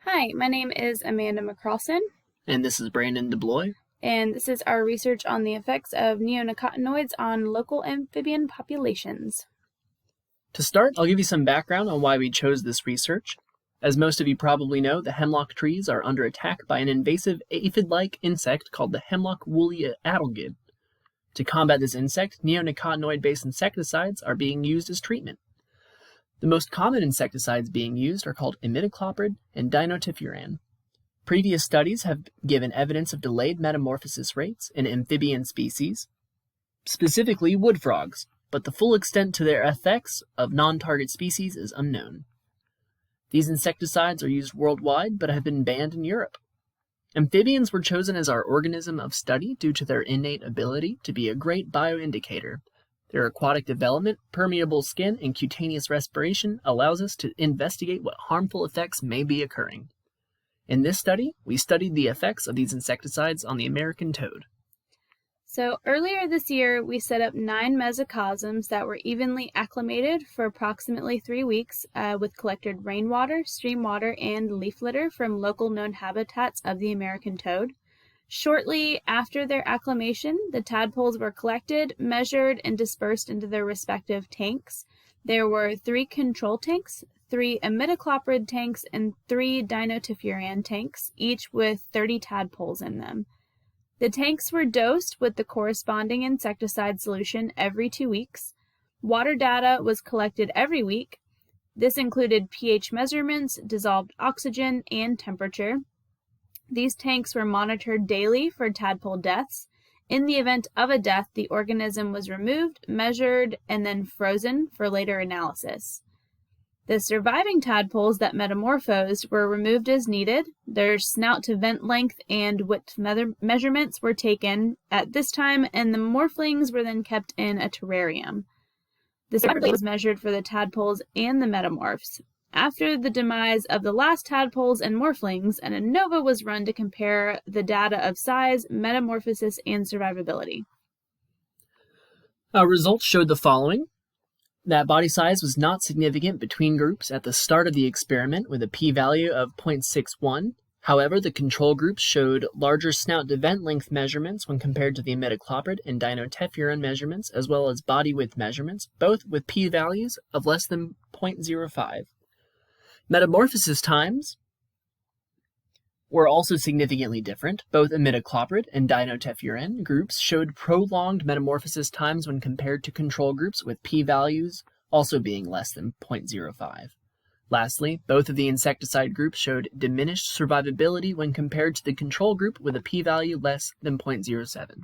Hi, my name is Amanda McCrawson, And this is Brandon DeBloy. and this is our research on the effects of neonicotinoids on local amphibian populations. To start, I'll give you some background on why we chose this research. As most of you probably know, the hemlock trees are under attack by an invasive aphid-like insect called the hemlock woolly adelgid. To combat this insect, neonicotinoid-based insecticides are being used as treatment. The most common insecticides being used are called imidacloprid and dinotifuran. Previous studies have given evidence of delayed metamorphosis rates in amphibian species, specifically wood frogs, but the full extent to their effects of non-target species is unknown. These insecticides are used worldwide but have been banned in Europe. Amphibians were chosen as our organism of study due to their innate ability to be a great bioindicator. Their aquatic development, permeable skin, and cutaneous respiration allows us to investigate what harmful effects may be occurring. In this study, we studied the effects of these insecticides on the American toad. So earlier this year, we set up 9 mesocosms that were evenly acclimated for approximately 3 weeks with collected rainwater, stream water, and leaf litter from local known habitats of the American toad. Shortly after their acclimation, the tadpoles were collected, measured, and dispersed into their respective tanks. There were 3 control tanks, 3 imidacloprid tanks, and 3 dinotifuran tanks, each with 30 tadpoles in them. The tanks were dosed with the corresponding insecticide solution every 2 weeks. Water data was collected every week. This included pH measurements, dissolved oxygen, and temperature. These tanks were monitored daily for tadpole deaths. In the event of a death, the organism was removed, measured, and then frozen for later analysis. The surviving tadpoles that metamorphosed were removed as needed. Their snout to vent length and width measurements were taken at this time, and the morphlings were then kept in a terrarium. The survival was measured for the tadpoles and the metamorphs. After the demise of the last tadpoles and morphlings, an ANOVA was run to compare the data of size, metamorphosis, and survivability. Our results showed the following: that body size was not significant between groups at the start of the experiment with a p-value of 0.61. However, the control groups showed larger snout to vent length measurements when compared to the imidacloprid and dinotifuran measurements, as well as body width measurements, both with p-values of less than 0.05. Metamorphosis times were also significantly different. Both imidacloprid and dinotifuran groups showed prolonged metamorphosis times when compared to control groups, with p-values also being less than 0.05. Lastly, both of the insecticide groups showed diminished survivability when compared to the control group, with a p-value less than 0.07.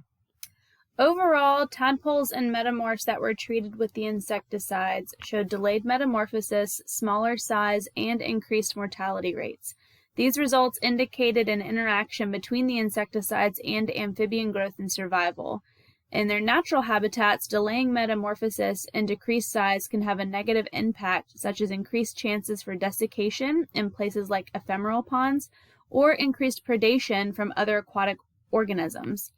Overall, tadpoles and metamorphs that were treated with the insecticides showed delayed metamorphosis, smaller size, and increased mortality rates. These results indicated an interaction between the insecticides and amphibian growth and survival. In their natural habitats, delaying metamorphosis and decreased size can have a negative impact, such as increased chances for desiccation in places like ephemeral ponds or increased predation from other aquatic organisms.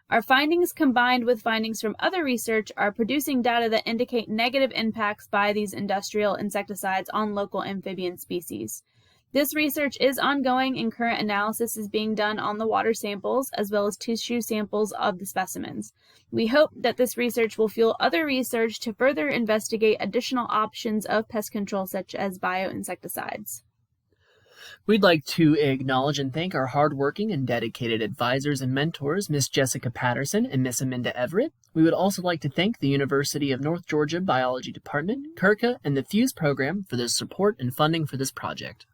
Our findings, combined with findings from other research, are producing data that indicate negative impacts by these industrial insecticides on local amphibian species. This research is ongoing, and current analysis is being done on the water samples as well as tissue samples of the specimens. We hope that this research will fuel other research to further investigate additional options of pest control, such as bioinsecticides. We'd like to acknowledge and thank our hardworking and dedicated advisors and mentors, Miss Jessica Patterson and Miss Amanda Everett. We would also like to thank the University of North Georgia Biology Department, KERCA, and the FUSE program for their support and funding for this project.